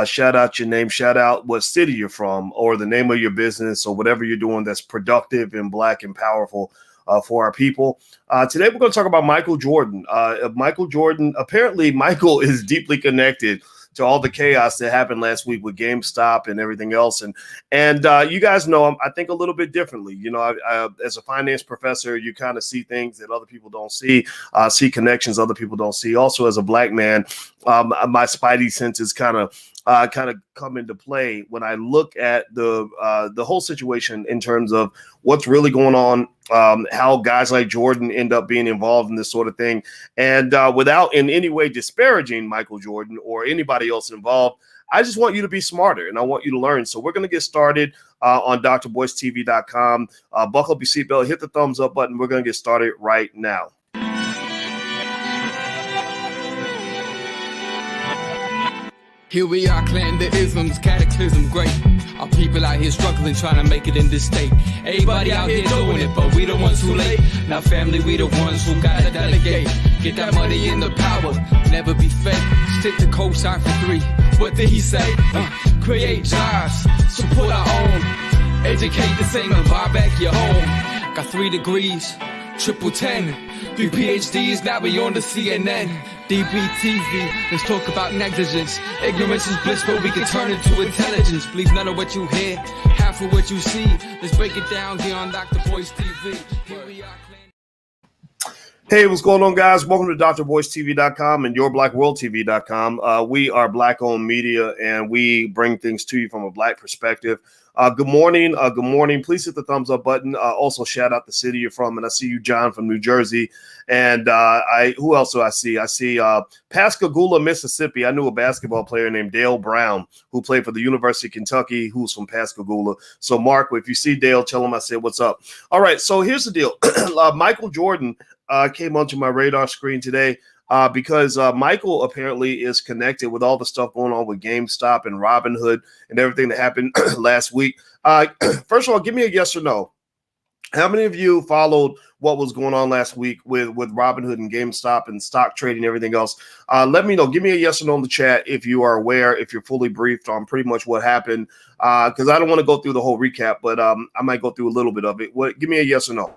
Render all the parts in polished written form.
shout out your name, shout out what city you're from, or the name of your business, or whatever you're doing that's productive and black and powerful for our people. Today, we're going to talk about Michael Jordan. Michael Jordan, apparently, Michael is deeply connected to all the chaos that happened last week with GameStop and everything else. And you guys know, I think a little bit differently. You know, I, as a finance professor, you kind of see things that other people don't see connections other people don't see. Also, as a black man, my spidey senses kind of come into play when I look at the whole situation in terms of what's really going on, how guys like Jordan end up being involved in this sort of thing. And without in any way disparaging Michael Jordan or anybody else involved, I just want you to be smarter and I want you to learn. So we're going to get started on drboystv.com. Buckle up your seatbelt, hit the thumbs up button. We're going to get started right now. Here we are, clan the isms, cataclysm, great. Our people out here struggling, trying to make it in this state. Everybody out here doing it, but we the ones who late. Now family, we the ones who gotta delegate. Get that money in the power, never be fake. Stick to cosign for 3. What did he say? Create jobs, support our own. Educate the same and buy back your home. Got 3 degrees, triple 10. 3 PhDs, now we on the CNN. DBTV, let's talk about negligence. Ignorance is bliss, but we can turn it to intelligence. Believe none of what you hear, half of what you see. Let's break it down here on Dr. Boys TV. Here we are. Hey, what's going on, guys? Welcome to drboystv.com and yourblackworldtv.com. We are black-owned media, and we bring things to you from a black perspective. Good morning. Good morning. Please hit the thumbs up button. Also, shout out the city you're from. And I see you, John, from New Jersey. And who else do I see? I see Pascagoula, Mississippi. I knew a basketball player named Dale Brown who played for the University of Kentucky, who's from Pascagoula. So, Mark, if you see Dale, tell him I said what's up. All right. So here's the deal. Michael Jordan came onto my radar screen today. Because Michael apparently is connected with all the stuff going on with GameStop and Robinhood and everything that happened last week. First of all, give me a yes or no. How many of you followed what was going on last week with Robinhood and GameStop and stock trading and everything else? Let me know. Give me a yes or no in the chat if you are aware, if you're fully briefed on pretty much what happened. Because I don't want to go through the whole recap, but I might go through a little bit of it. Give me a yes or no.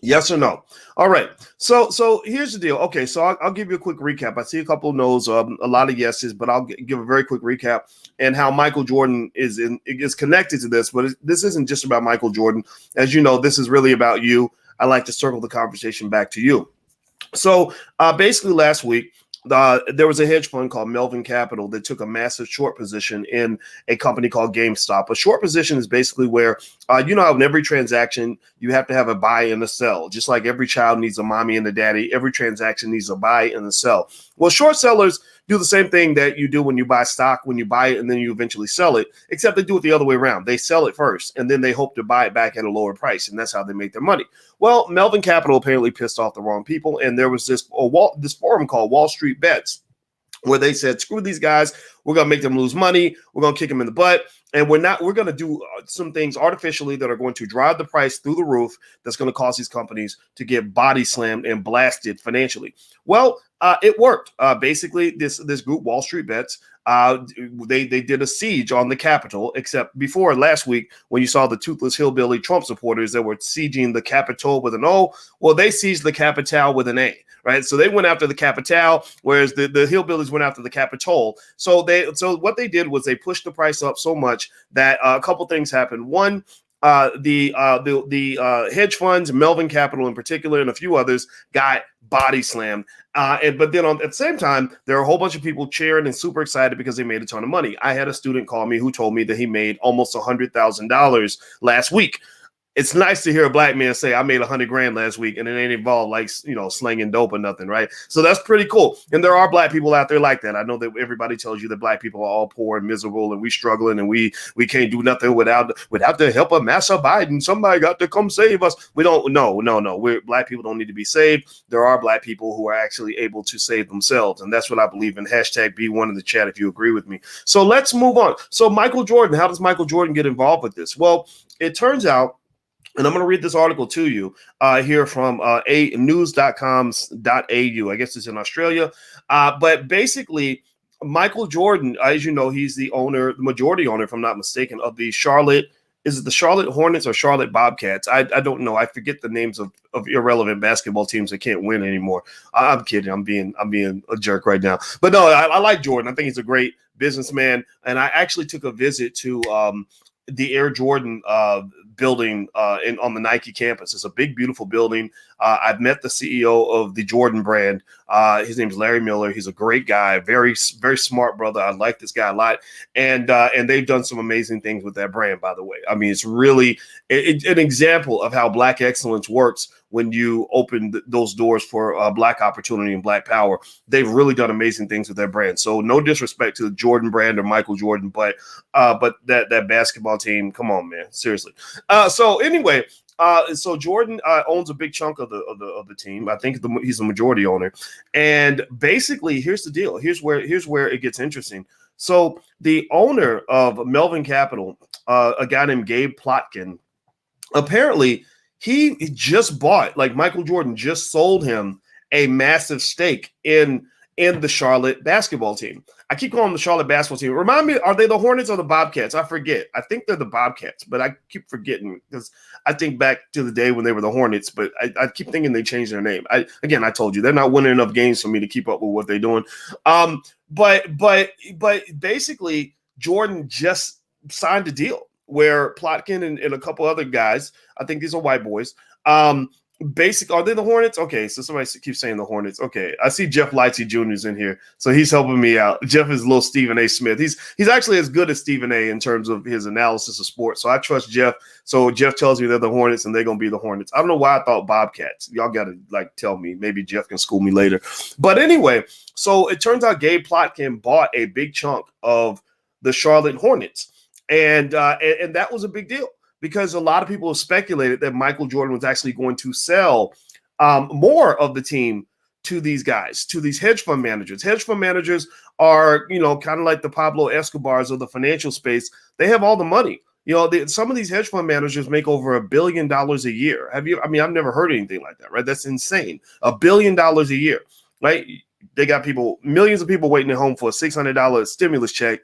Yes or no? All right. So here's the deal. Okay, so I'll give you a quick recap. I see a couple of no's, a lot of yeses, but I'll give a very quick recap and how Michael Jordan is connected to this. But this isn't just about Michael Jordan. As you know, this is really about you. I like to circle the conversation back to you. So basically last week, there was a hedge fund called Melvin Capital that took a massive short position in a company called GameStop. A short position is basically where, you know, in every transaction, you have to have a buy and a sell. Just like every child needs a mommy and a daddy, every transaction needs a buy and a sell. Well, short sellers do the same thing that you do when you buy stock, when you buy it and then you eventually sell it, except they do it the other way around. They sell it first and then they hope to buy it back at a lower price. And that's how they make their money. Well, Melvin Capital apparently pissed off the wrong people. And there was this forum called Wall Street Bets, where they said, screw these guys. We're going to make them lose money. We're going to kick them in the butt. And we're going to do some things artificially that are going to drive the price through the roof. That's going to cause these companies to get body slammed and blasted financially. Well, it worked. Basically, this group, Wall Street Bets, they did a siege on the Capitol, except before last week when you saw the toothless hillbilly Trump supporters that were sieging the Capitol with an O. Well, they seized the Capitol with an A. Right, so they went after the Capitol, whereas the hillbillies went after the Capitol. So what they did was they pushed the price up so much that a couple things happened. One, the hedge funds, Melvin Capital in particular, and a few others got body slammed. But then at the same time, there are a whole bunch of people cheering and super excited because they made a ton of money. I had a student call me who told me that he made almost $100,000 last week. It's nice to hear a black man say, I made $100,000 last week and it ain't involved like, you know, slinging dope or nothing. Right. So that's pretty cool. And there are black people out there like that. I know that everybody tells you that black people are all poor and miserable and we struggling and we can't do nothing without the help of Massa Biden. Somebody got to come save us. We don't. No. Black people don't need to be saved. There are black people who are actually able to save themselves. And that's what I believe in. Hashtag #B1 in the chat if you agree with me. So let's move on. So Michael Jordan, how does Michael Jordan get involved with this? Well, it turns out And I'm going to read this article to you here from news.com.au. I guess it's in Australia. But basically, Michael Jordan, as you know, he's the owner, the majority owner, if I'm not mistaken, of the Charlotte. Is it the Charlotte Hornets or Charlotte Bobcats? I don't know. I forget the names of irrelevant basketball teams that can't win anymore. I'm kidding. I'm being a jerk right now. But no, I like Jordan. I think he's a great businessman. And I actually took a visit to the Air Jordan building on the Nike campus. It's a big, beautiful building. I've met the CEO of the Jordan brand. His name is Larry Miller. He's a great guy, very, very smart brother. I like this guy a lot. And they've done some amazing things with that brand, by the way. I mean, it's really an example of how Black excellence works when you open those doors for Black opportunity and Black power. They've really done amazing things with their brand. So no disrespect to the Jordan brand or Michael Jordan, but that basketball team, come on, man, seriously. So anyway, so Jordan owns a big chunk of the team. I think he's the majority owner. And basically, here's the deal. Here's where it gets interesting. So the owner of Melvin Capital, a guy named Gabe Plotkin, apparently he just bought, like Michael Jordan just sold him a massive stake in the Charlotte basketball team. I keep calling them the Charlotte basketball team. Remind me, are they the Hornets or the Bobcats? I forget. I think they're the Bobcats, but I keep forgetting because I think back to the day when they were the Hornets, but I keep thinking they changed their name. I told you, they're not winning enough games for me to keep up with what they're doing. But basically, Jordan just signed a deal where Plotkin and a couple other guys, I think these are white boys, are they the Hornets? Okay, so somebody keeps saying the Hornets. Okay, I see Jeff Lightsey Jr. is in here, so he's helping me out. Jeff is little Stephen A. Smith. He's actually as good as Stephen A. in terms of his analysis of sports. So I trust Jeff. So Jeff tells me they're the Hornets, and they're gonna be the Hornets. I don't know why I thought Bobcats. Y'all gotta tell me. Maybe Jeff can school me later. But anyway, so it turns out Gabe Plotkin bought a big chunk of the Charlotte Hornets, and that was a big deal, because a lot of people have speculated that Michael Jordan was actually going to sell more of the team to these guys, to these hedge fund managers. Hedge fund managers are, kind of like the Pablo Escobars of the financial space. They have all the money. Some of these hedge fund managers make over $1 billion a year. I've never heard anything like that, right? That's insane. $1 billion a year, right? They got millions of people waiting at home for a $600 stimulus check.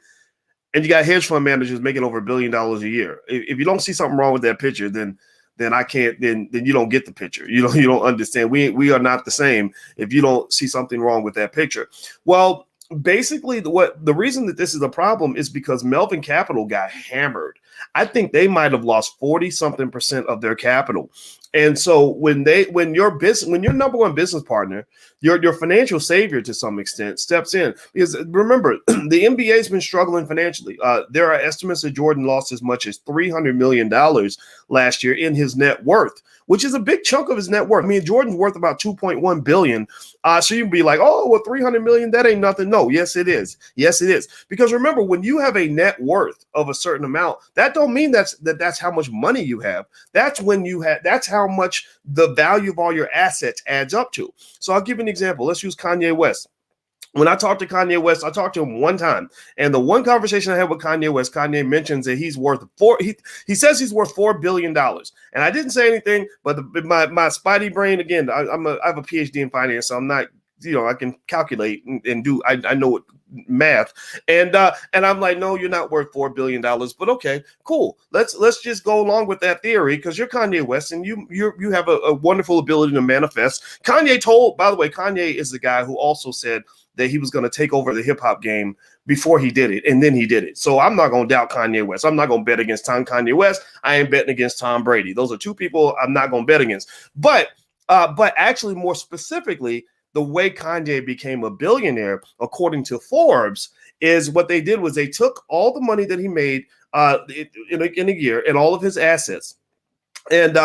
And you got hedge fund managers making over $1 billion a year. If you don't see something wrong with that picture, then I can't. Then you don't get the picture. You don't understand. We are not the same if you don't see something wrong with that picture. Well, basically, the reason that this is a problem is because Melvin Capital got hammered. I think they might have lost 40-something% of their capital. And so when your number one business partner, your financial savior to some extent, steps in, because remember, the NBA has been struggling financially. There are estimates that Jordan lost as much as $300 million last year in his net worth, which is a big chunk of his net worth. I mean, Jordan's worth about $2.1 billion. So you'd be like, oh, well, $300 million, that ain't nothing. No, yes, it is. Yes, it is. Because remember, when you have a net worth of a certain amount, that don't mean that's how much money you have. That's how much the value of all your assets adds up to. So I'll give you an example. Let's use Kanye West. When I talked to Kanye West, I talked to him one time, and the one conversation I had with Kanye West, Kanye mentions that he's worth he says he's worth $4 billion. And I didn't say anything, but my spidey brain, again, I have a PhD in finance, so I'm not, I can calculate and do, I know what math. And I'm like, no, you're not worth $4 billion, but okay, cool. Let's just go along with that theory, because you're Kanye West and you have a wonderful ability to manifest. By the way, Kanye is the guy who also said that he was going to take over the hip hop game before he did it. And then he did it. So I'm not going to doubt Kanye West. I'm not going to bet against Kanye West. I ain't betting against Tom Brady. Those are two people I'm not going to bet against. But actually, more specifically, the way Kanye became a billionaire, according to Forbes, is what they did was they took all the money that he made in a year and all of his assets, and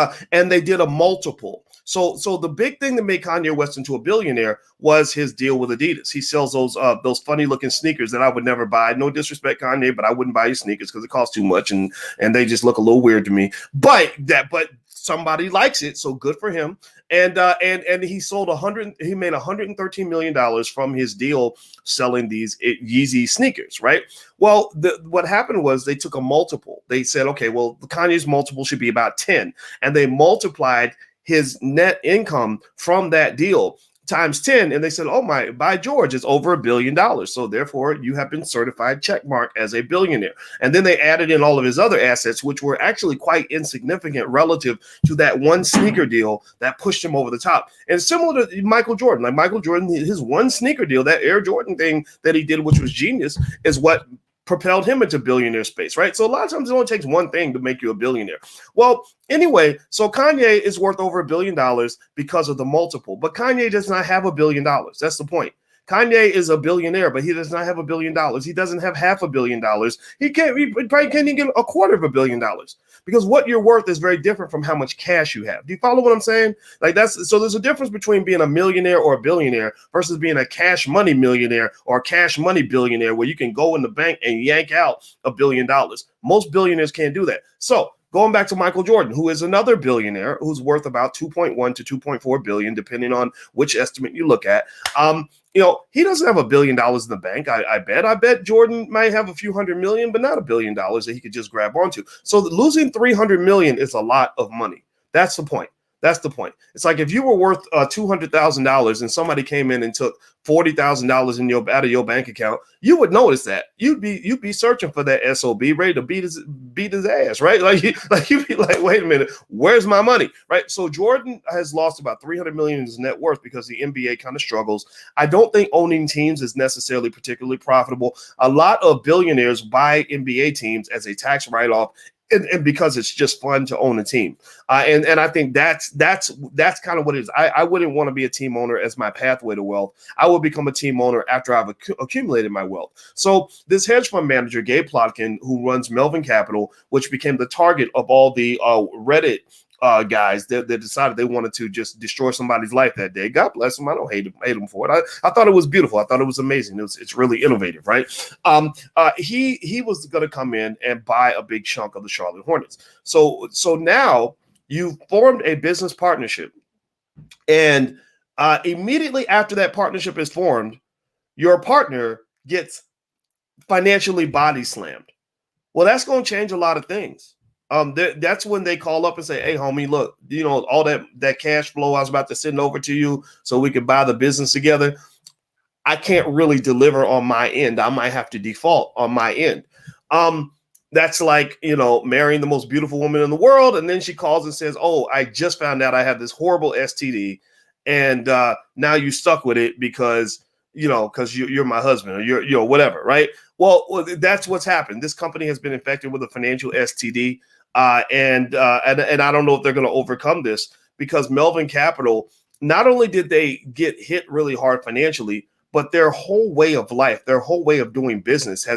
they did a multiple. So the big thing that made Kanye West into a billionaire was his deal with Adidas. He sells those funny looking sneakers that I would never buy. No disrespect, Kanye, but I wouldn't buy your sneakers because it costs too much and they just look a little weird to me. But somebody likes it, so good for him. And he sold he made $113 million from his deal selling these Yeezy sneakers, right? Well, what happened was they took a multiple. They said, okay, well, Kanye's multiple should be about 10, and they multiplied his net income from that deal times 10, and they said, oh my, by George, it's over $1 billion, so therefore you have been certified checkmark as a billionaire. And then they added in all of his other assets, which were actually quite insignificant relative to that one sneaker deal that pushed him over the top. And similar to Michael Jordan, like Michael Jordan, his one sneaker deal, that Air Jordan thing that he did, which was genius, is what propelled him into billionaire space, right? So a lot of times it only takes one thing to make you a billionaire. Well, anyway, so Kanye is worth over $1 billion because of the multiple, but Kanye does not have $1 billion. That's the point. Kanye is a billionaire, but he does not have $1 billion. He doesn't have $500 million. He probably can't even get $250 million, because what you're worth is very different from how much cash you have. Do you follow what I'm saying? So there's a difference between being a millionaire or a billionaire versus being a cash money millionaire or a cash money billionaire, where you can go in the bank and yank out $1 billion. Most billionaires can't do that. So going back to Michael Jordan, who is another billionaire who's worth about 2.1 to 2.4 billion, depending on which estimate you look at. He doesn't have $1 billion in the bank. I bet Jordan might have a few $100 million, but not $1 billion that he could just grab onto. So losing $300 million is a lot of money. That's the point. That's the point. It's like if you were worth $200,000 and somebody came in and took $40,000 out of your bank account, you would notice that. You'd be searching for that SOB, ready to beat his ass, right? You'd be like, wait a minute, where's my money, right? So Jordan has lost about $300 million in his net worth because the NBA kind of struggles. I don't think owning teams is necessarily particularly profitable. A lot of billionaires buy NBA teams as a tax write-off. And because it's just fun to own a team. And I think that's kind of what it is. I wouldn't want to be a team owner as my pathway to wealth. I will become a team owner after I've accumulated my wealth. So this hedge fund manager, Gabe Plotkin, who runs Melvin Capital, which became the target of all the Reddit guys that decided they wanted to just destroy somebody's life that day. God bless them. I don't hate them for it. I thought it was beautiful. I thought it was amazing. It's really innovative, right? He was going to come in and buy a big chunk of the Charlotte Hornets. So now you formed a business partnership, and immediately after that partnership is formed, your partner gets financially body slammed. Well, that's going to change a lot of things. That's when they call up and say, hey, homie, look, all that cash flow I was about to send over to you so we could buy the business together, I can't really deliver on my end. I might have to default on my end. That's like, marrying the most beautiful woman in the world, and then she calls and says, oh, I just found out I have this horrible STD, and now you stuck with it because you're my husband, or you're whatever, right? Well, that's what's happened. This company has been infected with a financial STD. And I don't know if they're going to overcome this, because Melvin Capital, not only did they get hit really hard financially, but their whole way of life, their whole way of doing business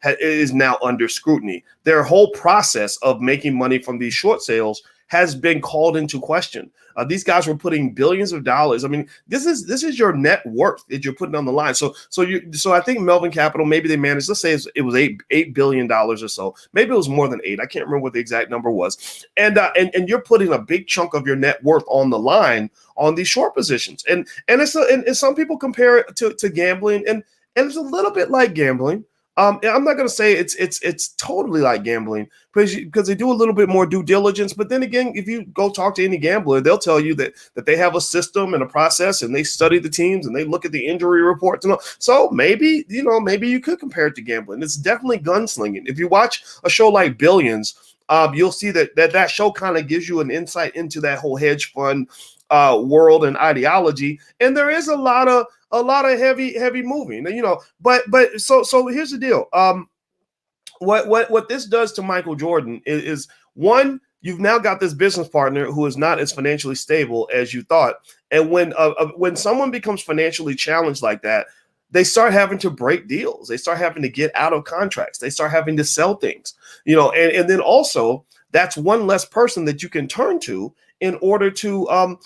is now under scrutiny. Their whole process of making money from these short sales has been called into question. These guys were putting billions of dollars. I mean, this is your net worth that you're putting on the line. So I think Melvin Capital, maybe they managed, let's say it was $8 billion or so. Maybe it was more than 8. I can't remember what the exact number was. And you're putting a big chunk of your net worth on the line on these short positions. And some people compare it to gambling, and it's a little bit like gambling. I'm not going to say it's totally like gambling, because they do a little bit more due diligence. But then again, if you go talk to any gambler, they'll tell you that they have a system and a process, and they study the teams and they look at the injury reports and all. So maybe you could compare it to gambling. It's definitely gunslinging. If you watch a show like Billions, you'll see that show kind of gives you an insight into that whole hedge fund world and ideology. And there is a lot of heavy moving, but so here's the deal. What this does to Michael Jordan is one, you've now got this business partner who is not as financially stable as you thought. And when someone becomes financially challenged like that, they start having to break deals. They start having to get out of contracts. They start having to sell things, and then also that's one less person that you can turn to in order to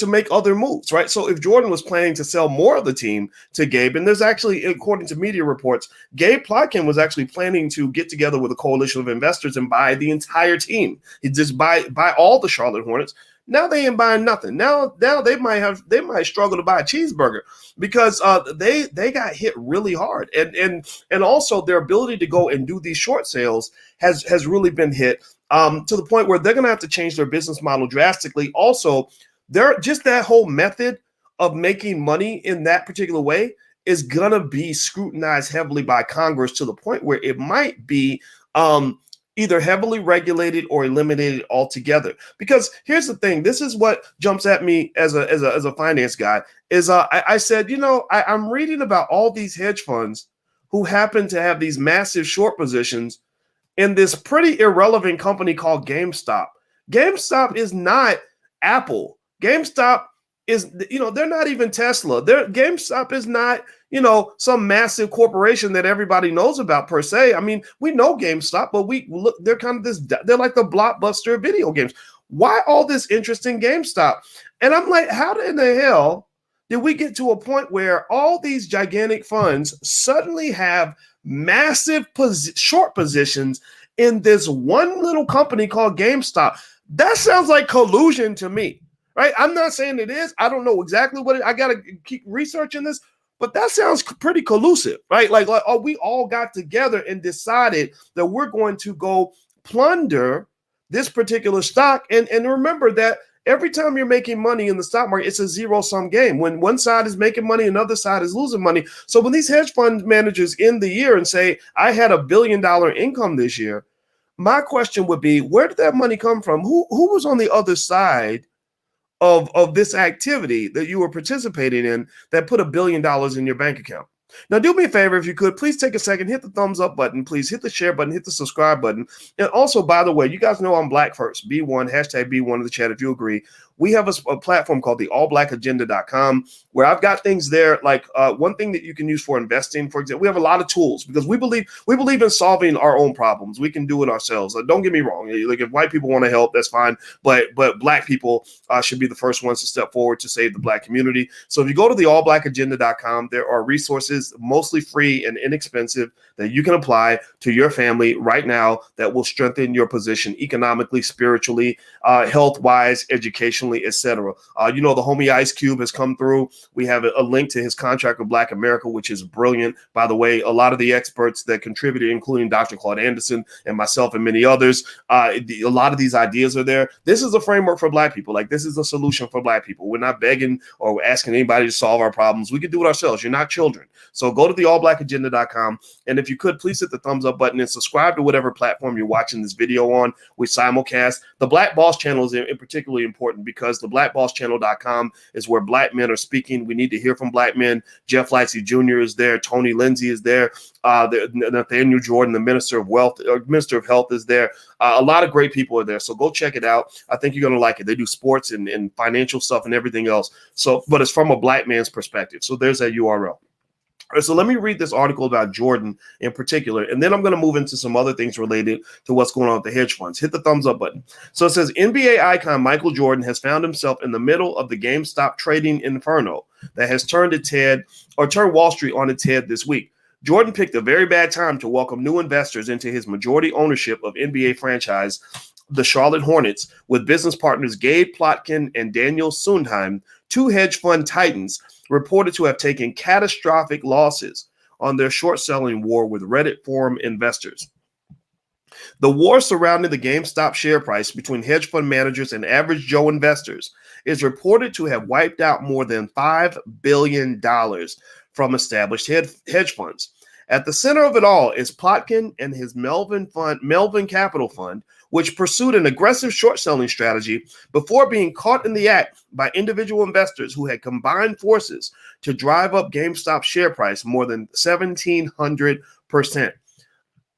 make other moves, right? So if Jordan was planning to sell more of the team to Gabe, and there's actually, according to media reports, Gabe Plotkin was actually planning to get together with a coalition of investors and buy the entire team. He just buy all the Charlotte Hornets. Now they ain't buying nothing. Now they might struggle to buy a cheeseburger because they got hit really hard, and also their ability to go and do these short sales has really been hit to the point where they're going to have to change their business model drastically. Also, they're just that whole method of making money in that particular way is going to be scrutinized heavily by Congress to the point where it might be either heavily regulated or eliminated altogether. Because here's the thing, this is what jumps at me as a finance guy, is I said, I'm reading about all these hedge funds who happen to have these massive short positions in this pretty irrelevant company called GameStop. GameStop is not Apple. GameStop is, they're not even Tesla. GameStop is not, some massive corporation that everybody knows about per se. I mean, we know GameStop, but they're kind of they're like the Blockbuster of video games. Why all this interest in GameStop? And I'm like, how in the hell did we get to a point where all these gigantic funds suddenly have massive short positions in this one little company called GameStop? That sounds like collusion to me, right? I'm not saying it is. I don't know exactly what I got to keep researching this, but that sounds pretty collusive, right? Like, oh, we all got together and decided that we're going to go plunder this particular stock. And remember that every time you're making money in the stock market, it's a zero-sum game. When one side is making money, another side is losing money. So when these hedge fund managers end the year and say, I had $1 billion income this year, my question would be, where did that money come from? Who was on the other side of this activity that you were participating in that put $1 billion in your bank account? Now, do me a favor, if you could, please take a second, hit the thumbs up button, please hit the share button, hit the subscribe button. And also, by the way, you guys know I'm Black First, B1, hashtag B1 in the chat if you agree. We have a platform called the allblackagenda.com where I've got things there like one thing that you can use for investing. For example, we have a lot of tools because we believe in solving our own problems. We can do it ourselves. Don't get me wrong. Like, if white people want to help, that's fine. But Black people should be the first ones to step forward to save the Black community. So if you go to the allblackagenda.com, there are resources, mostly free and inexpensive, that you can apply to your family right now that will strengthen your position economically, spiritually, health-wise, educationally, etc. The homie Ice Cube has come through. We have a link to his contract with Black America, which is brilliant. By the way, a lot of the experts that contributed, including Dr. Claude Anderson and myself and many others, a lot of these ideas are there. This is a framework for Black people. Like, this is a solution for Black people. We're not begging or asking anybody to solve our problems. We can do it ourselves. You're not children. So go to the allblackagenda.com. And if you could, please hit the thumbs up button and subscribe to whatever platform you're watching this video on. We simulcast. The Black Boss channel is in particularly important because the blackbosschannel.com is where Black men are speaking. We need to hear from Black men. Jeff Lightsey Jr. is there. Tony Lindsay is there. Nathaniel Jordan, the Minister of Health is there. A lot of great people are there. So go check it out. I think you're going to like it. They do sports and financial stuff and everything else. But it's from a Black man's perspective. So there's that URL. All right, so let me read this article about Jordan in particular, and then I'm going to move into some other things related to what's going on with the hedge funds. Hit the thumbs up button. So it says, NBA icon Michael Jordan has found himself in the middle of the GameStop trading inferno that has turned Wall Street on its head this week. Jordan picked a very bad time to welcome new investors into his majority ownership of NBA franchise, the Charlotte Hornets, with business partners Gabe Plotkin and Daniel Sundheim, two hedge fund titans reported to have taken catastrophic losses on their short-selling war with Reddit forum investors. The war surrounding the GameStop share price between hedge fund managers and average Joe investors is reported to have wiped out more than $5 billion from established hedge funds. At the center of it all is Plotkin and his Melvin Capital Fund, which pursued an aggressive short-selling strategy before being caught in the act by individual investors who had combined forces to drive up GameStop's share price more than 1,700%.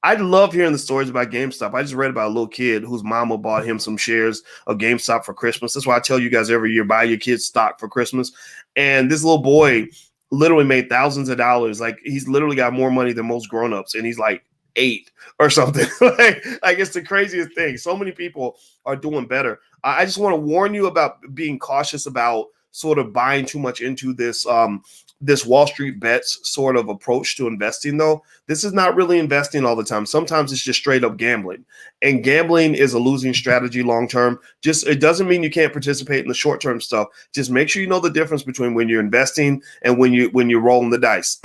I love hearing the stories about GameStop. I just read about a little kid whose mama bought him some shares of GameStop for Christmas. That's why I tell you guys every year, buy your kids stock for Christmas. And this little boy literally made thousands of dollars. Like, he's literally got more money than most grown-ups, and he's like 8 or something. like it's the craziest thing. So many people are doing better. I just want to warn you about being cautious about sort of buying too much into this Wall Street bets sort of approach to investing, though. This is not really investing all the time. Sometimes it's just straight up gambling. And gambling is a losing strategy long term. Just it doesn't mean you can't participate in the short term stuff. Just make sure you know the difference between when you're investing and when you're rolling the dice.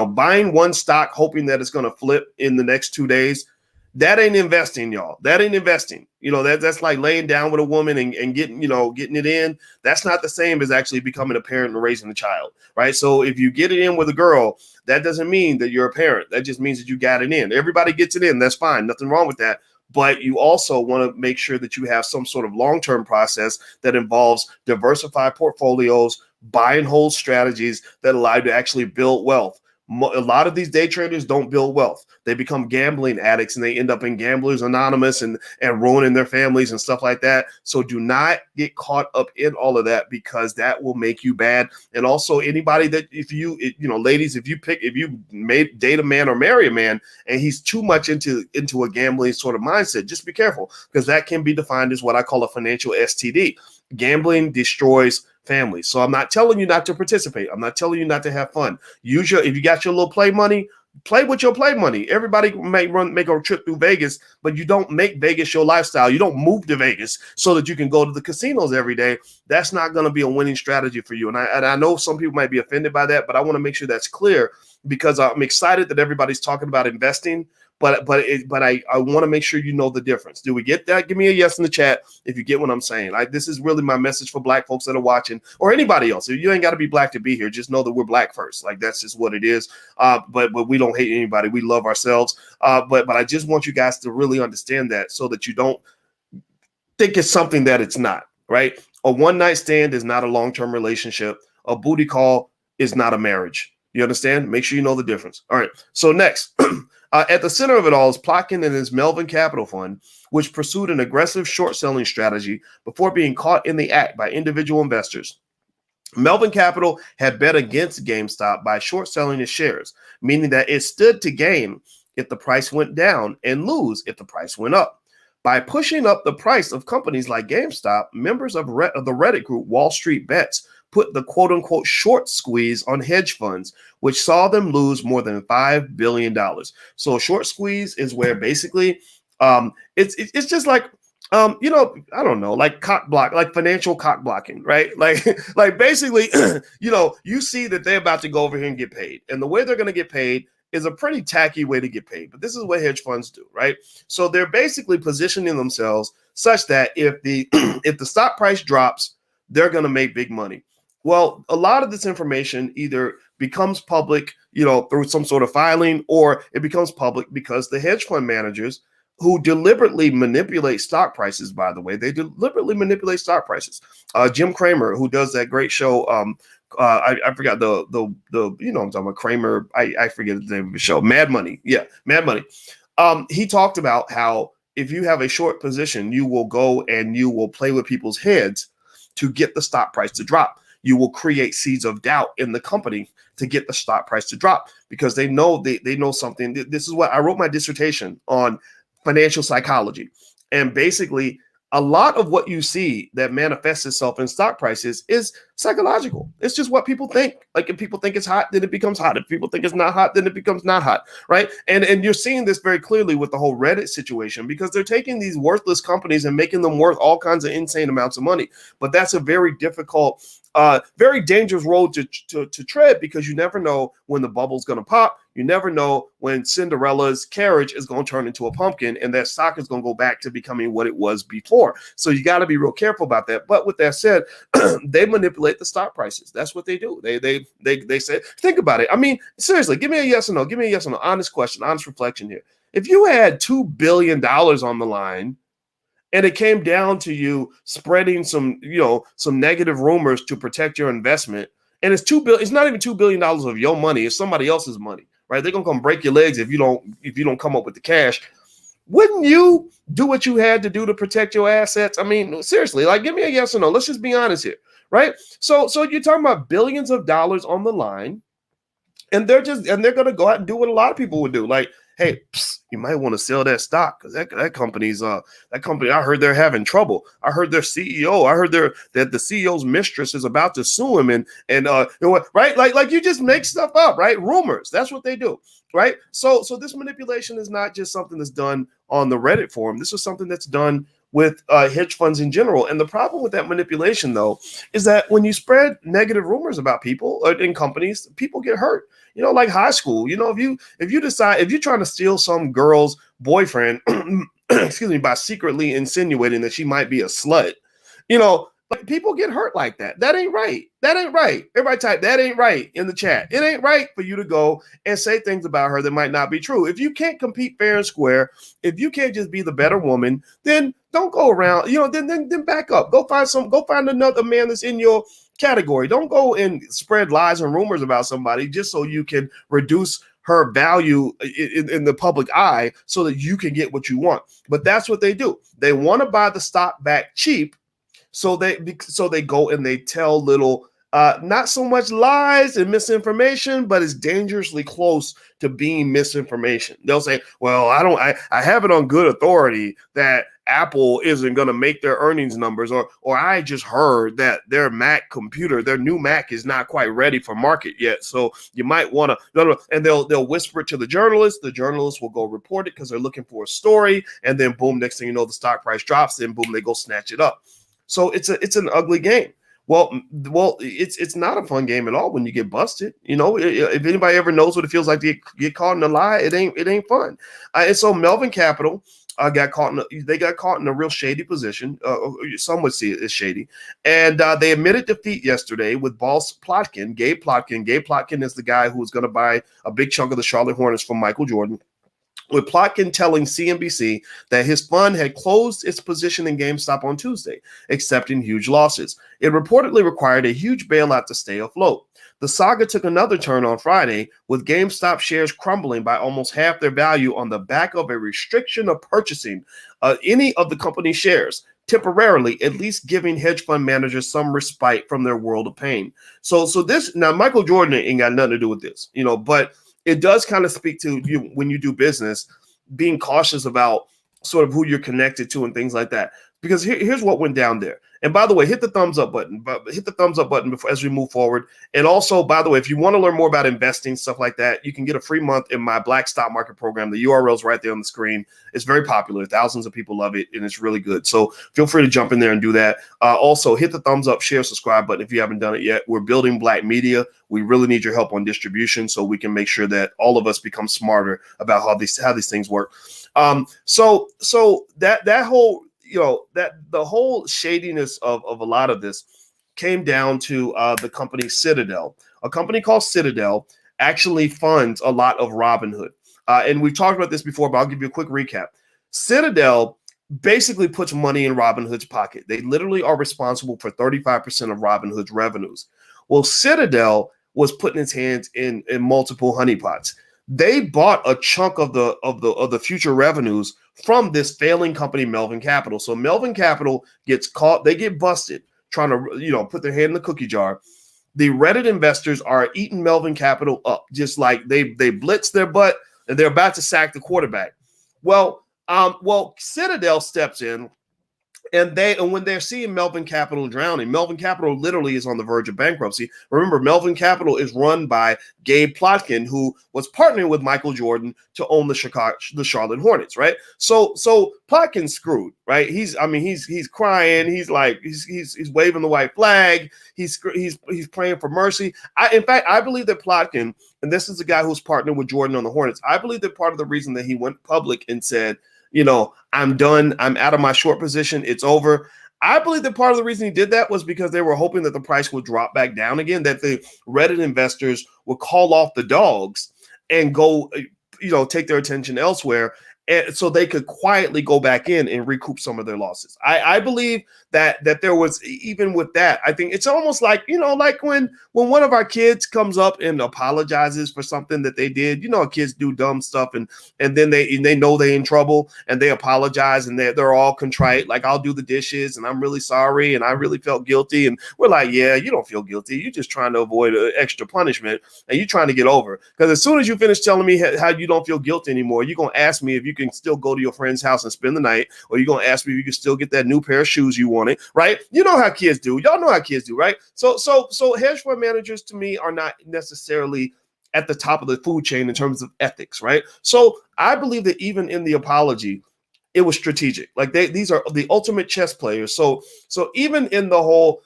Buying one stock hoping that it's going to flip in the next 2 days. That ain't investing, y'all. That ain't investing. That's like laying down with a woman and getting it in. That's not the same as actually becoming a parent and raising a child, right? So if you get it in with a girl, that doesn't mean that you're a parent. That just means that you got it in. Everybody gets it in. That's fine. Nothing wrong with that. But you also want to make sure that you have some sort of long-term process that involves diversified portfolios, buy and hold strategies that allow you to actually build wealth. A lot of these day traders don't build wealth. They become gambling addicts and they end up in Gamblers Anonymous and ruining their families and stuff like that. So do not get caught up in all of that, because that will make you bad. And also anybody that ladies, if you date a man or marry a man and he's too much into a gambling sort of mindset, just be careful, because that can be defined as what I call a financial STD. Gambling destroys families. So I'm not telling you not to participate. I'm not telling you not to have fun. If you got your little play money, play with your play money. Everybody make a trip through Vegas, but you don't make Vegas your lifestyle. You don't move to Vegas so that you can go to the casinos every day. That's not going to be a winning strategy for you. And I know some people might be offended by that, but I want to make sure that's clear, because I'm excited that everybody's talking about investing. But I want to make sure you know the difference. Do we get that? Give me a yes in the chat if you get what I'm saying. This is really my message for Black folks that are watching, or anybody else. You ain't got to be Black to be here. Just know that we're Black first. That's just what it is. But we don't hate anybody. We love ourselves. But I just want you guys to really understand that, so that you don't think it's something that it's not, right? A one-night stand is not a long-term relationship. A booty call is not a marriage. You understand? Make sure you know the difference. All right. So next, at the center of it all is Plotkin and his Melvin Capital Fund, which pursued an aggressive short selling strategy before being caught in the act by individual investors. Melvin Capital had bet against GameStop by short selling its shares, meaning that it stood to gain if the price went down and lose if the price went up. By pushing up the price of companies like GameStop, members of the Reddit group Wall Street Bets put the quote-unquote short squeeze on hedge funds, which saw them lose more than $5 billion. So a short squeeze is where basically it's just like, I don't know, like cock block, like financial cock blocking, right? Like basically, you see that they're about to go over here and get paid. And the way they're going to get paid is a pretty tacky way to get paid. But this is what hedge funds do, right? So they're basically positioning themselves such that if the if the stock price drops, they're going to make big money. Well, a lot of this information either becomes public, through some sort of filing, or it becomes public because the hedge fund managers, who deliberately manipulate stock prices, by the way, they deliberately manipulate stock prices. Jim Cramer, who does that great show, I forgot the I'm talking about Cramer. I forget the name of the show. Mad Money. Yeah, Mad Money. He talked about how if you have a short position, you will go and you will play with people's heads to get the stock price to drop. You will create seeds of doubt in the company to get the stock price to drop, because they know they know something. This is what I wrote my dissertation on, financial psychology. And basically, a lot of what you see that manifests itself in stock prices is psychological. It's just what people think. Like, if people think it's hot, then it becomes hot. If people think it's not hot, then it becomes not hot, right? And you're seeing this very clearly with the whole Reddit situation, because they're taking these worthless companies and making them worth all kinds of insane amounts of money. But that's a very difficult, very dangerous road to tread, because you never know when the bubble's going to pop. You never know when Cinderella's carriage is going to turn into a pumpkin and that stock is going to go back to becoming what it was before. So you got to be real careful about that. But with that said, they manipulate the stock prices. That's what they do. They say, think about it. I mean, seriously, give me a yes or no. Give me a yes or no. Honest question, honest reflection here. If you had $2 billion on the line, and it came down to you spreading some negative rumors to protect your investment, and it's $2 billion. It's not even $2 billion of your money. It's somebody else's money, right? They're gonna come break your legs if you don't come up with the cash. Wouldn't you do what you had to do to protect your assets? I mean, seriously, like, give me a yes or no. Let's just be honest here, right? So you're talking about billions of dollars on the line, and they're gonna go out and do what a lot of people would do, like, hey, you might want to sell that stock because that company's I heard they're having trouble. I heard their CEO, that the CEO's mistress is about to sue him, and right, like you just make stuff up, right? Rumors, that's what they do, right? So this manipulation is not just something that's done on the Reddit forum. This is something that's done with hedge funds in general. And the problem with that manipulation, though, is that when you spread negative rumors about people in companies, people get hurt. Like high school. If you're trying to steal some girl's boyfriend, excuse me, by secretly insinuating that she might be a slut, like people get hurt like that. That ain't right. That ain't right. Everybody type that ain't right in the chat. It ain't right for you to go and say things about her that might not be true. If you can't compete fair and square, if you can't just be the better woman, then don't go around, then back up. Go find another man that's in your category. Don't go and spread lies and rumors about somebody just so you can reduce her value in the public eye so that you can get what you want. But that's what they do. They want to buy the stock back cheap. So they go and they tell little, not so much lies and misinformation, but it's dangerously close to being misinformation. They'll say, well, I have it on good authority that Apple isn't going to make their earnings numbers, or I just heard that their new Mac is not quite ready for market yet. So you might want to, and they'll whisper it to the journalist. The journalist will go report it because they're looking for a story. And then boom, next thing you know, the stock price drops, and boom, they go snatch it up. So it's an ugly game. Well, it's not a fun game at all when you get busted. If anybody ever knows what it feels like to get caught in a lie, it ain't fun. And so Melvin Capital got caught in a real shady position. Some would see it as shady, and they admitted defeat yesterday with boss Plotkin, Gabe Plotkin. Gabe Plotkin is the guy who was going to buy a big chunk of the Charlotte Hornets from Michael Jordan, with Plotkin telling CNBC that his fund had closed its position in GameStop on Tuesday, accepting huge losses. It reportedly required a huge bailout to stay afloat. The saga took another turn on Friday, with GameStop shares crumbling by almost half their value on the back of a restriction of purchasing any of the company's shares, temporarily, at least giving hedge fund managers some respite from their world of pain. So this, now Michael Jordan ain't got nothing to do with this, but it does kind of speak to you when you do business, being cautious about sort of who you're connected to and things like that. Because here's what went down there. And by the way, hit the thumbs up button. Hit the thumbs up button before, as we move forward. And also, by the way, if you want to learn more about investing, stuff like that, you can get a free month in my Black Stock Market program. The URL is right there on the screen. It's very popular. Thousands of people love it, and it's really good. So feel free to jump in there and do that. Also, hit the thumbs up, share, subscribe button if you haven't done it yet. We're building Black Media. We really need your help on distribution so we can make sure that all of us become smarter about how these things work. So that whole, that the whole shadiness of a lot of this came down to the company Citadel. A company called Citadel actually funds a lot of Robinhood. And we've talked about this before, but I'll give you a quick recap. Citadel basically puts money in Robinhood's pocket. They literally are responsible for 35% of Robinhood's revenues. Well, Citadel was putting its hands in multiple honeypots. They bought a chunk of the future revenues from this failing company, Melvin Capital. So Melvin Capital gets caught, they get busted trying to, put their hand in the cookie jar. The Reddit investors are eating Melvin Capital up, just like they blitz their butt and they're about to sack the quarterback. Well, Citadel steps in. And when they're seeing Melvin Capital drowning, Melvin Capital literally is on the verge of bankruptcy. Remember, Melvin Capital is run by Gabe Plotkin, who was partnering with Michael Jordan to own the Charlotte Hornets, right? So Plotkin's screwed, right? He's crying. He's like he's waving the white flag. He's praying for mercy. In fact, I believe that Plotkin, and this is the guy who's partnered with Jordan on the Hornets, I believe that part of the reason that he went public and said, I'm done. I'm out of my short position. It's over. I believe that part of the reason he did that was because they were hoping that the price would drop back down again, that the Reddit investors would call off the dogs and go, take their attention elsewhere. and so they could quietly go back in and recoup some of their losses. I believe that there was, even with that, I think it's almost like, like when one of our kids comes up and apologizes for something that they did. Kids do dumb stuff, and then they know they're in trouble, and they apologize, and they're all contrite, like, I'll do the dishes and I'm really sorry and I really felt guilty. And we're like, yeah, you don't feel guilty, you're just trying to avoid extra punishment, and you're trying to get over. Because as soon as you finish telling me how you don't feel guilty anymore, you're going to ask me if you can still go to your friend's house and spend the night, or you're going to ask me if you can still get that new pair of shoes you wanted, right? You know how kids do. Y'all know how kids do, right? So hedge fund managers, to me, are not necessarily at the top of the food chain in terms of ethics, right? So I believe that even in the apology, it was strategic. Like, these are the ultimate chess players. So even in the whole,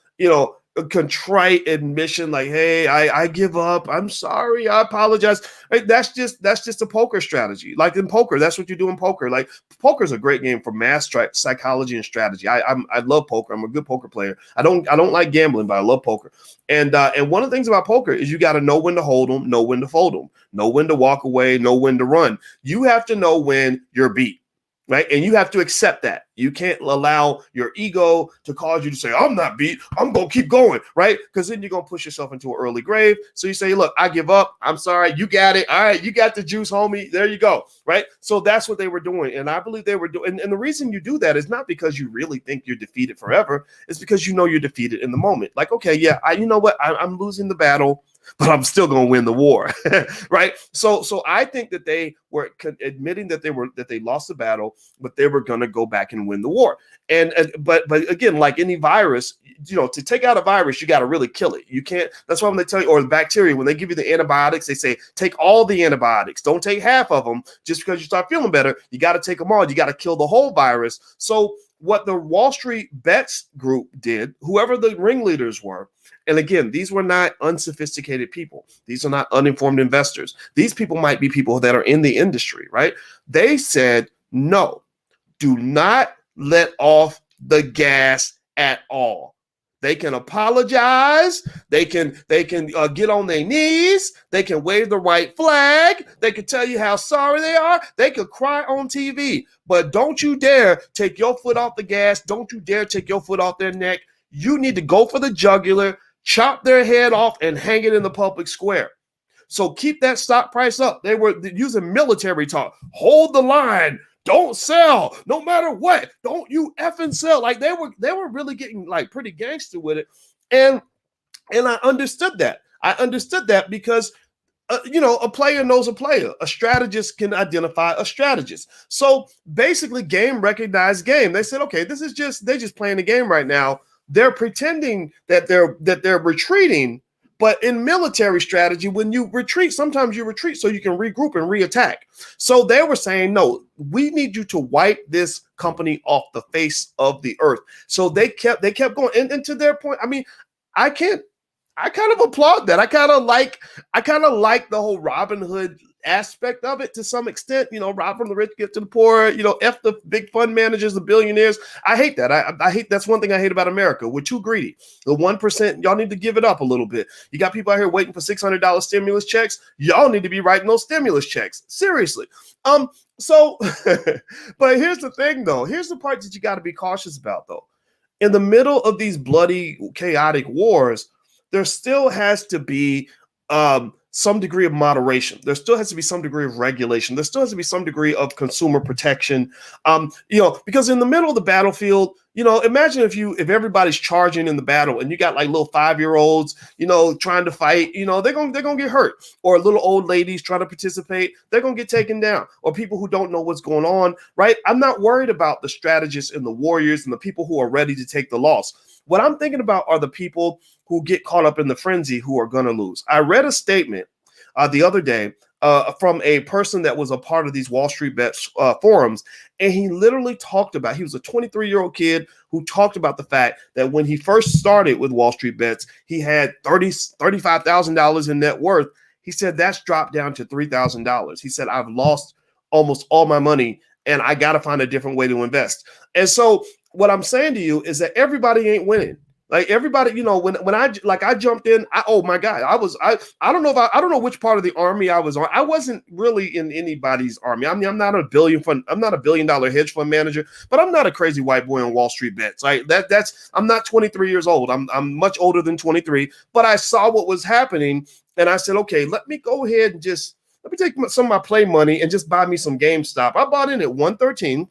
contrite admission, like, hey, I give up, I'm sorry, I apologize, right? That's just a poker strategy. Like, in poker, that's what you do in poker. Like, poker is a great game for math, psychology, and strategy. I love poker. I'm a good poker player. I don't like gambling, but I love poker. And one of the things about poker is you got to know when to hold them, know when to fold them, know when to walk away, know when to run. You have to know when you're beat, right? And you have to accept that. You can't allow your ego to cause you to say, I'm not beat, I'm going to keep going, right? Because then you're going to push yourself into an early grave. So you say, look, I give up. I'm sorry. You got it. All right. You got the juice, homie. There you go, right? So that's what they were doing. And I believe they were doing. And the reason you do that is not because you really think you're defeated forever. It's because you know you're defeated in the moment. Like, okay, yeah, you know what? I'm losing the battle, but I'm still going to win the war, right? So I think that they were admitting that they lost the battle, but they were going to go back and win the war. But again, like any virus, to take out a virus, you got to really kill it. You can't. That's why when they tell you, or the bacteria, when they give you the antibiotics, they say take all the antibiotics. Don't take half of them just because you start feeling better. You got to take them all. You got to kill the whole virus. So what the Wall Street Bets group did, whoever the ringleaders were, and again, these were not unsophisticated people. These are not uninformed investors. These people might be people that are in the industry, right? They said, no, do not let off the gas at all. They can apologize. They can get on their knees. They can wave the white flag. They can tell you how sorry they are. They could cry on TV. But don't you dare take your foot off the gas. Don't you dare take your foot off their neck. You need to go for the jugular, chop their head off, and hang it in the public square. So keep that stock price up. They were using military talk. Hold the line. Don't sell, no matter what. Don't you effing sell. Like, they were really getting like pretty gangster with it, and I understood that. I understood that because a player knows a player. A strategist can identify a strategist. So basically, game recognized game. They said, okay, they're just playing the game right now. They're pretending that they're retreating. But in military strategy, when you retreat, sometimes you retreat so you can regroup and reattack. So they were saying, no, we need you to wipe this company off the face of the earth. So they kept going. And to their point, I mean, I kind of applaud that. I kind of like the whole Robin Hood aspect of it to some extent. Rob from the rich, give to the poor. F the big fund managers, the billionaires. I hate that. I hate, that's one thing I hate about America. We're too greedy. The 1%, y'all need to give it up a little bit. You got people out here waiting for $600 stimulus checks. Y'all need to be writing those stimulus checks. Seriously. So, but here's the thing, though. Here's the part that you got to be cautious about, though. In the middle of these bloody, chaotic wars, there still has to be some degree of moderation. There still has to be some degree of regulation. There still has to be some degree of consumer protection. Because in the middle of the battlefield, imagine if everybody's charging in the battle and you got like little 5-year-olds, trying to fight, they're gonna get hurt. Or little old ladies trying to participate, they're gonna get taken down. Or people who don't know what's going on, right? I'm not worried about the strategists and the warriors and the people who are ready to take the loss. What I'm thinking about are the people who get caught up in the frenzy who are going to lose. I read a statement the other day from a person that was a part of these Wall Street Bets forums, and he literally talked about, he was a 23-year-old kid who talked about the fact that when he first started with Wall Street Bets, he had $35,000 in net worth. He said that's dropped down to $3,000. He said, I've lost almost all my money, and I got to find a different way to invest. And so what I'm saying to you is that everybody ain't winning. Like everybody, when I jumped in, oh my God, I don't know I don't know which part of the army I was on. I wasn't really in anybody's army. I mean, I'm not a $1 billion hedge fund manager, but I'm not a crazy white boy on Wall Street bets. Like I'm not 23 years old. I'm much older than 23, but I saw what was happening and I said, okay, let me go ahead and let me take some of my play money and just buy me some GameStop. I bought in at 113.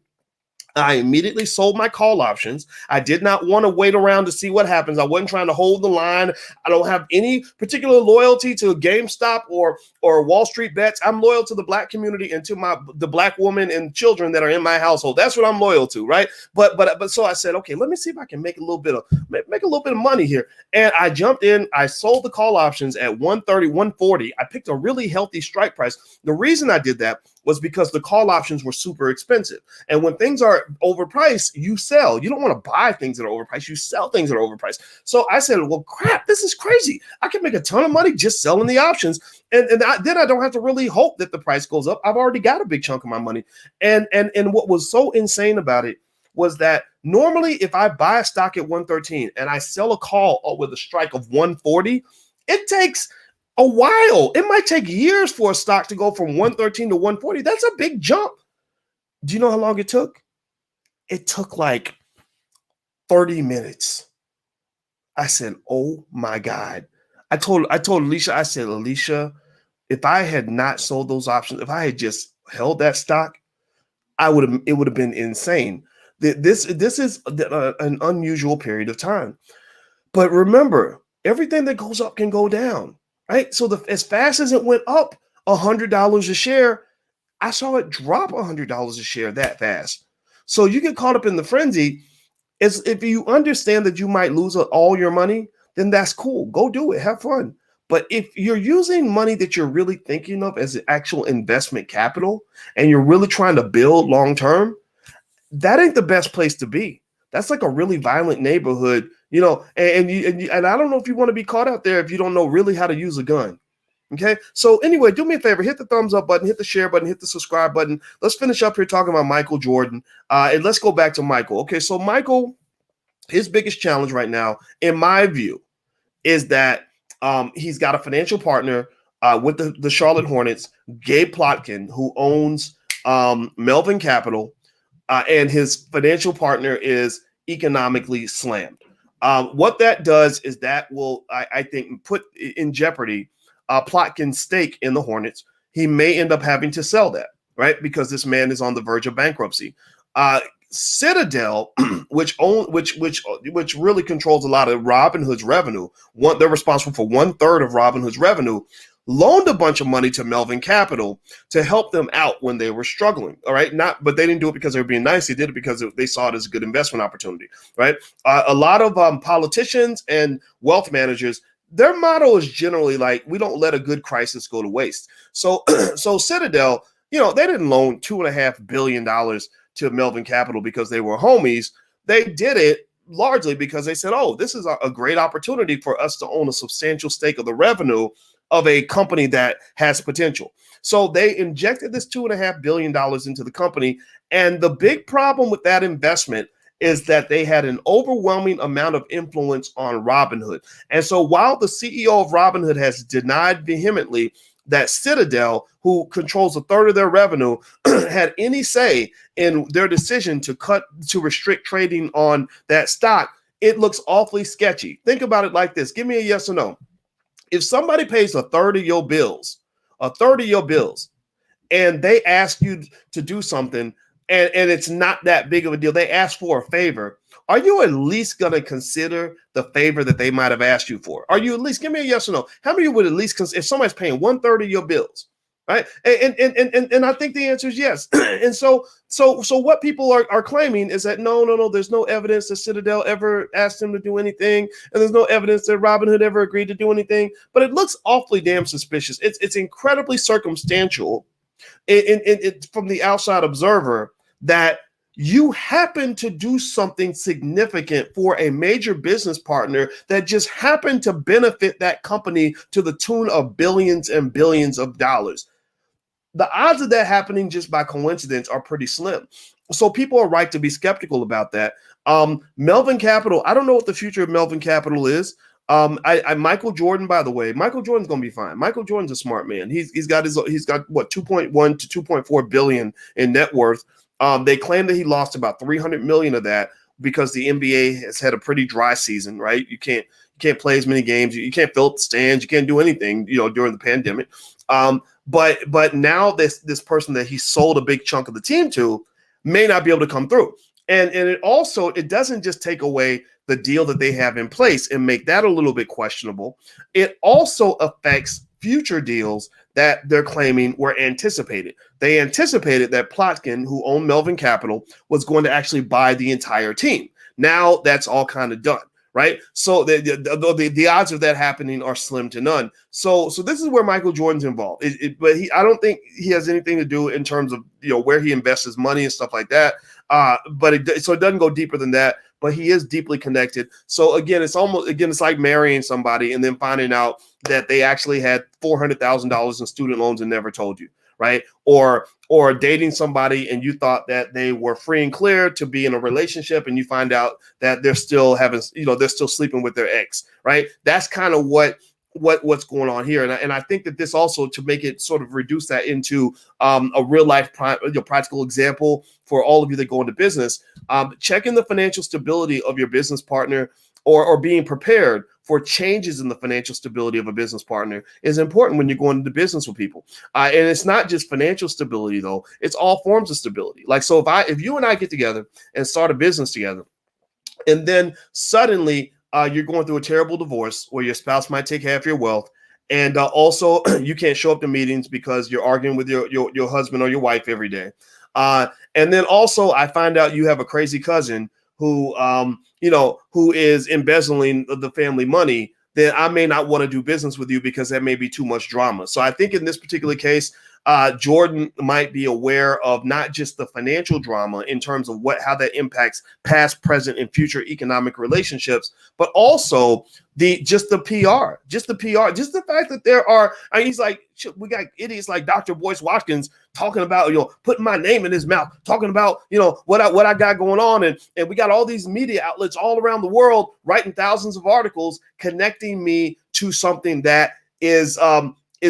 I immediately sold my call options. I did not want to wait around to see what happens. I wasn't trying to hold the line. I don't have any particular loyalty to GameStop or Wall Street bets. I'm loyal to the Black community and to the Black woman and children that are in my household. That's what I'm loyal to, right? But so I said, okay, let me see if I can make a little bit of money here. And I jumped in. I sold the call options at 130, 140. I picked a really healthy strike price. The reason I did that was because the call options were super expensive. And when things are overpriced, you sell. You don't want to buy things that are overpriced. You sell things that are overpriced. So I said, well, crap, this is crazy. I can make a ton of money just selling the options. And then I don't have to really hope that the price goes up. I've already got a big chunk of my money. And what was so insane about it was that normally if I buy a stock at 113 and I sell a call with a strike of 140, it takes a while. It might take years for a stock to go from 113 to 140. That's a big jump. Do you know how long it took? It took like 30 minutes. I said, oh my God. I told Alicia, I said, Alicia, if I had not sold those options, if I had just held that stock, it would have been insane. This is an unusual period of time. But remember, everything that goes up can go down. Right. So as fast as it went up $100 a share, I saw it drop $100 a share that fast. So you get caught up in the frenzy. If you understand that you might lose all your money, then that's cool. Go do it. Have fun. But if you're using money that you're really thinking of as an actual investment capital and you're really trying to build long term, that ain't the best place to be. That's like a really violent neighborhood, and I don't know if you want to be caught out there if you don't know really how to use a gun. Okay. So anyway, do me a favor, hit the thumbs up button, hit the share button, hit the subscribe button. Let's finish up here talking about Michael Jordan. And let's go back to Michael. Okay. So Michael, his biggest challenge right now, in my view, is that he's got a financial partner with the Charlotte Hornets, Gabe Plotkin, who owns Melvin Capital. And his financial partner is economically slammed. What that does is that will, I think, put in jeopardy Plotkin's stake in the Hornets. He may end up having to sell that, right? Because this man is on the verge of bankruptcy. Citadel, which really controls a lot of Robinhood's revenue, they're responsible for 1/3 of Robinhood's revenue, loaned a bunch of money to Melvin Capital to help them out when they were struggling. All right. But they didn't do it because they were being nice. They did it because they saw it as a good investment opportunity. Right. A lot of politicians and wealth managers, their motto is generally like, we don't let a good crisis go to waste. So Citadel, they didn't loan $2.5 billion to Melvin Capital because they were homies. They did it largely because they said, oh, this is a great opportunity for us to own a substantial stake of the revenue of a company that has potential. So they injected this $2.5 billion into the company. And the big problem with that investment is that they had an overwhelming amount of influence on Robinhood. And so while the CEO of Robinhood has denied vehemently that Citadel, who controls 1/3 of their revenue, had any say in their decision to restrict trading on that stock, it looks awfully sketchy. Think about it like this. Give me a yes or no. If somebody pays 1/3 of your bills, and they ask you to do something and it's not that big of a deal, they ask for a favor, are you at least going to consider the favor that they might have asked you for? Are you at least, give me a yes or no. How many of you would at least consider if somebody's paying 1/3 of your bills? Right. And I think the answer is yes. And so what people are claiming is that no, there's no evidence that Citadel ever asked him to do anything. And there's no evidence that Robinhood ever agreed to do anything. But it looks awfully damn suspicious. It's incredibly circumstantial from the outside observer that you happen to do something significant for a major business partner that just happened to benefit that company to the tune of billions and billions of dollars. the odds of that happening just by coincidence are pretty slim. So people are right to be skeptical about that. Melvin Capital, I don't know what the future of Melvin Capital is. Michael Jordan, by the way, Michael Jordan's gonna be fine. Michael Jordan's a smart man. He's got what 2.1 to 2.4 billion in net worth. They claim that he lost about 300 million of that because the NBA has had a pretty dry season, right? You can't play as many games. You can't fill up the stands. You can't do anything, during the pandemic. But now this person that he sold a big chunk of the team to may not be able to come through. And it doesn't just take away the deal that they have in place and make that a little bit questionable. It also affects future deals that they're claiming were anticipated. They anticipated that Plotkin, who owned Melvin Capital, was going to actually buy the entire team. Now that's all kind of done, right? So the odds of that happening are slim to none. So this is where Michael Jordan's involved. But I don't think he has anything to do in terms of where he invests his money and stuff like that. So it doesn't go deeper than that. But he is deeply connected. So again, it's like marrying somebody and then finding out that they actually had $400,000 in student loans and never told you, right? Or dating somebody and you thought that they were free and clear to be in a relationship, and you find out that they're still they're still sleeping with their ex, right? That's kind of what's going on here. And I think that this also, to make it sort of reduce that into a real life practical example for all of you that go into business, checking the financial stability of your business partner or being prepared for changes in the financial stability of a business partner is important when you're going into business with people. And it's not just financial stability though, it's all forms of stability. Like, so if you and I get together and start a business together, and then suddenly you're going through a terrible divorce where your spouse might take half your wealth, and also you can't show up to meetings because you're arguing with your husband or your wife every day. And then also I find out you have a crazy cousin who is embezzling the family money, then I may not want to do business with you because that may be too much drama. So I think in this particular case, Jordan might be aware of not just the financial drama in terms of how that impacts past, present, and future economic relationships, but also the PR, just the fact that there are. He's like, we got idiots like Dr. Boyce Watkins talking about putting my name in his mouth, talking about what I got going on, and we got all these media outlets all around the world writing thousands of articles connecting me to something that is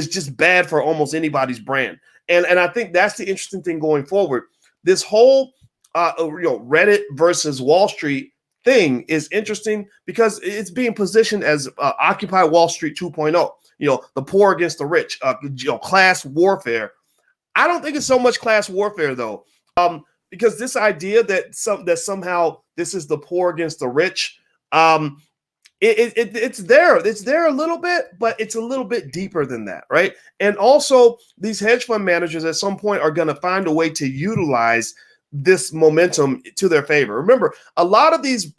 just bad for almost anybody's brand. And I think that's the interesting thing going forward. This whole Reddit versus Wall Street thing is interesting because it's being positioned as Occupy Wall Street 2.0, the poor against the rich, class warfare. I don't think it's so much class warfare though, because this idea that somehow this is the poor against the rich, it's there a little bit, but it's a little bit deeper than that, right? And also these hedge fund managers at some point are going to find a way to utilize this momentum to their favor. Remember, a lot of these,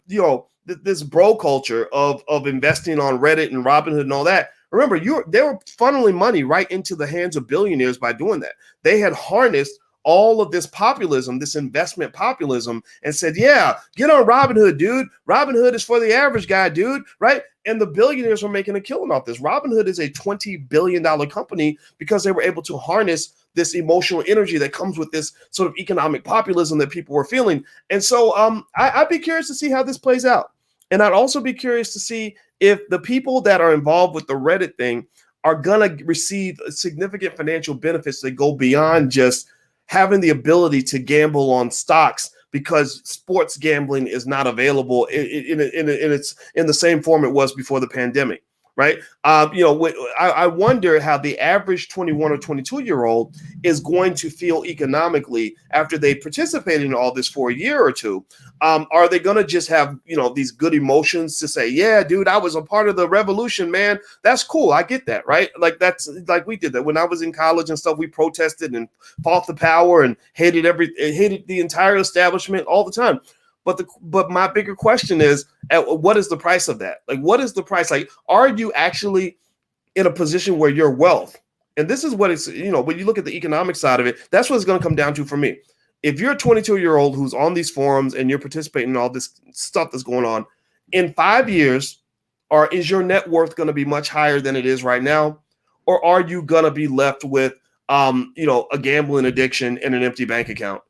this bro culture of investing on Reddit and Robinhood and all that. Remember, they were funneling money right into the hands of billionaires by doing that. They had harnessed all of this populism, this investment populism, and said, yeah, get on Robinhood, dude. Robinhood is for the average guy, dude, right? And the billionaires were making a killing off this. Robinhood is a $20 billion company because they were able to harness this emotional energy that comes with this sort of economic populism that people were feeling. And so I'd be curious to see how this plays out. And I'd also be curious to see if the people that are involved with the Reddit thing are going to receive significant financial benefits that go beyond just having the ability to gamble on stocks because sports gambling is not available in the same form it was before the pandemic, right? I wonder how the average 21 or 22-year-old is going to feel economically after they participated in all this for a year or two. Are they going to just have, these good emotions to say, yeah, dude, I was a part of the revolution, man. That's cool. I get that, right? Like like we did that when I was in college and stuff. We protested and fought the power and hated the entire establishment all the time. But my bigger question is, what is the price of that? Like, what is the price? Like, are you actually in a position where your wealth, and this is what it's, when you look at the economic side of it, that's what it's going to come down to for me. If you're a 22-year-old who's on these forums and you're participating in all this stuff that's going on, in 5 years, is your net worth going to be much higher than it is right now? Or are you going to be left with a gambling addiction and an empty bank account.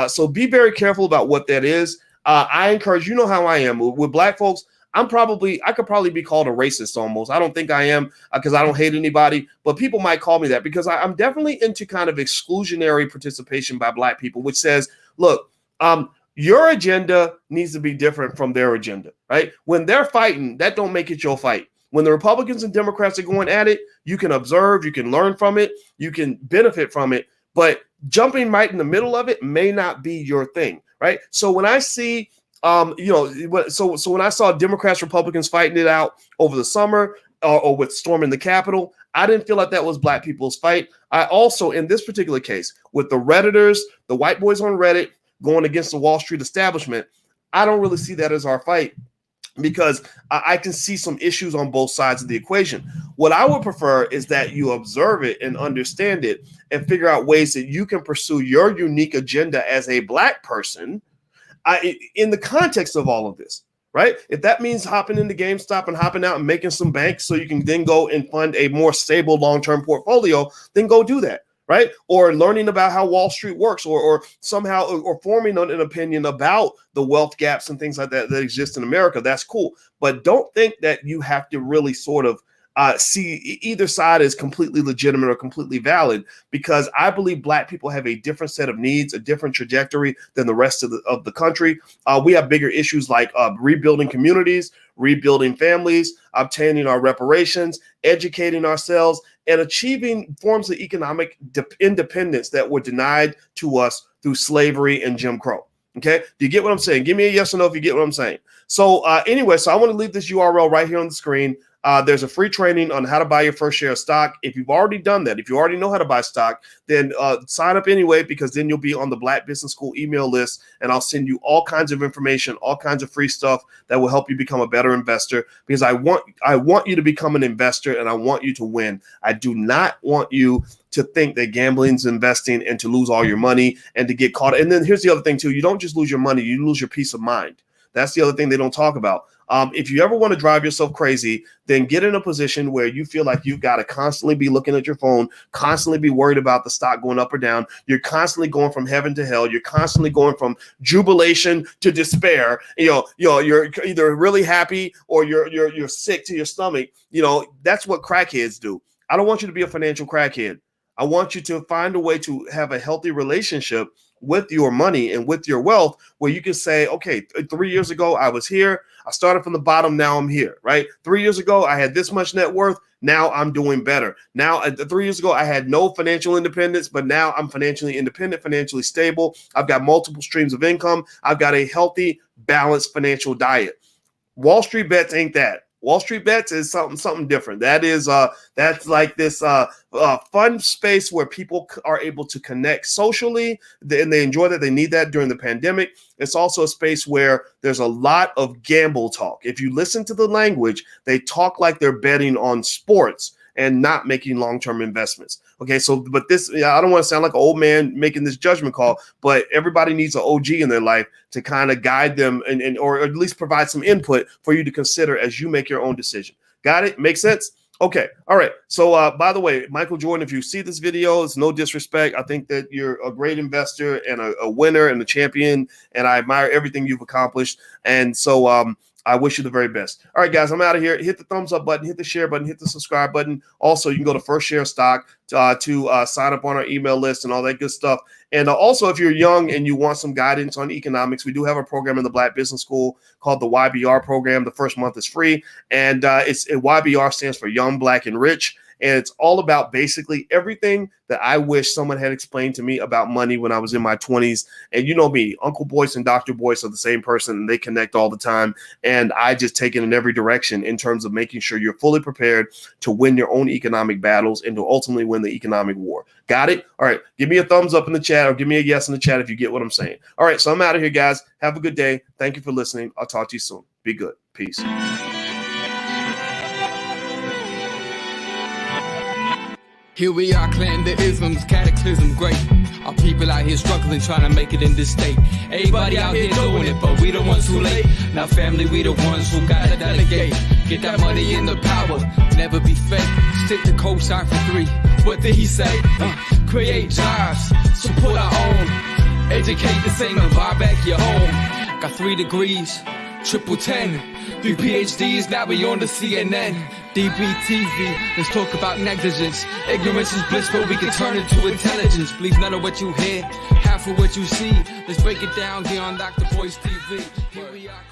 So be very careful about what that is. I encourage, how I am with black folks. I could probably be called a racist almost. I don't think I am because I don't hate anybody, but people might call me that because I'm definitely into kind of exclusionary participation by black people, which says, look, your agenda needs to be different from their agenda, right? When they're fighting, that don't make it your fight. When the Republicans and Democrats are going at it, you can observe, you can learn from it, you can benefit from it, but jumping right in the middle of it may not be your thing, right? So when I see so when I saw Democrats, Republicans fighting it out over the summer or with storming the Capitol, I didn't feel like that was black people's fight. I also, in this particular case, with the Redditors, the white boys on Reddit going against the Wall Street establishment, I don't really see that as our fight because I can see some issues on both sides of the equation. What I would prefer is that you observe it and understand it and figure out ways that you can pursue your unique agenda as a black person in the context of all of this, right? If that means hopping into GameStop and hopping out and making some bank so you can then go and fund a more stable long-term portfolio, then go do that, right? Or learning about how Wall Street works or somehow or forming an opinion about the wealth gaps and things like that that exist in America. That's cool. But don't think that you have to really sort of see either side as completely legitimate or completely valid, because I believe black people have a different set of needs, a different trajectory than the rest of the country. We have bigger issues like rebuilding communities, rebuilding families, obtaining our reparations, educating ourselves, and achieving forms of economic independence that were denied to us through slavery and Jim Crow. Okay, do you get what I'm saying? Give me a yes or no if you get what I'm saying. So anyway, so I want to leave this URL right here on the screen. There's a free training on how to buy your first share of stock. If you've already done that, if you already know how to buy stock, then sign up anyway, because then you'll be on the Black Business School email list, and I'll send you all kinds of information, all kinds of free stuff that will help you become a better investor, because I want you to become an investor and I want you to win. I do not want you to think that gambling's investing and to lose all your money and to get caught. And then here's the other thing too. You don't just lose your money, you lose your peace of mind. That's the other thing they don't talk about. If you ever want to drive yourself crazy, then get in a position where you feel like you've got to constantly be looking at your phone, constantly be worried about the stock going up or down. You're constantly going from heaven to hell. You're constantly going from jubilation to despair. You're either really happy or you're sick to your stomach. That's what crackheads do. I don't want you to be a financial crackhead. I want you to find a way to have a healthy relationship with your money and with your wealth, where you can say, okay, 3 years ago, I was here. I started from the bottom. Now I'm here, right? 3 years ago, I had this much net worth. Now I'm doing better. Now, 3 years ago, I had no financial independence, but now I'm financially independent, financially stable. I've got multiple streams of income. I've got a healthy, balanced financial diet. Wall Street bets ain't that. Wall Street bets is something different. That's like this fun space where people are able to connect socially, and they enjoy that. They need that during the pandemic. It's also a space where there's a lot of gamble talk. If you listen to the language, they talk like they're betting on sports and not making long-term investments. Okay, so but this, I don't want to sound like an old man making this judgment call, but everybody needs an OG in their life to kind of guide them and or at least provide some input for you to consider as you make your own decision. Got it? Make sense? Okay. All right. So by the way, Michael Jordan, if you see this video, it's no disrespect. I think that you're a great investor and a winner and a champion, and I admire everything you've accomplished. And so I wish you the very best. All right, guys, I'm out of here. Hit the thumbs up button, hit the share button, hit the subscribe button. Also, you can go to First Share Stock to sign up on our email list and all that good stuff. And also, if you're young and you want some guidance on economics, we do have a program in the Black Business School called the YBR program. The first month is free. And YBR stands for Young, Black, and Rich. And it's all about basically everything that I wish someone had explained to me about money when I was in my 20s. And you know me, Uncle Boyce and Dr. Boyce are the same person, and they connect all the time. And I just take it in every direction in terms of making sure you're fully prepared to win your own economic battles and to ultimately win the economic war. Got it? All right. Give me a thumbs up in the chat or give me a yes in the chat if you get what I'm saying. All right. So I'm out of here, guys. Have a good day. Thank you for listening. I'll talk to you soon. Be good. Peace. Here we are, clan the isms, cataclysm great. Our people out here struggling, trying to make it in this state. Everybody out here doing it, but we the ones who late. Now family, we the ones who gotta delegate. Get that money in the power, never be fake. Stick to cosign for 3. What did he say? Create jobs, support our own. Educate the same and buy back your home. Got 3 degrees, triple 10. 3 PhDs, now we on the CNN. DBTV, let's talk about negligence. Ignorance is bliss, but we can turn it to intelligence. Believe none of what you hear, half of what you see. Let's break it down here on Dr. Boy's TV. Here we are.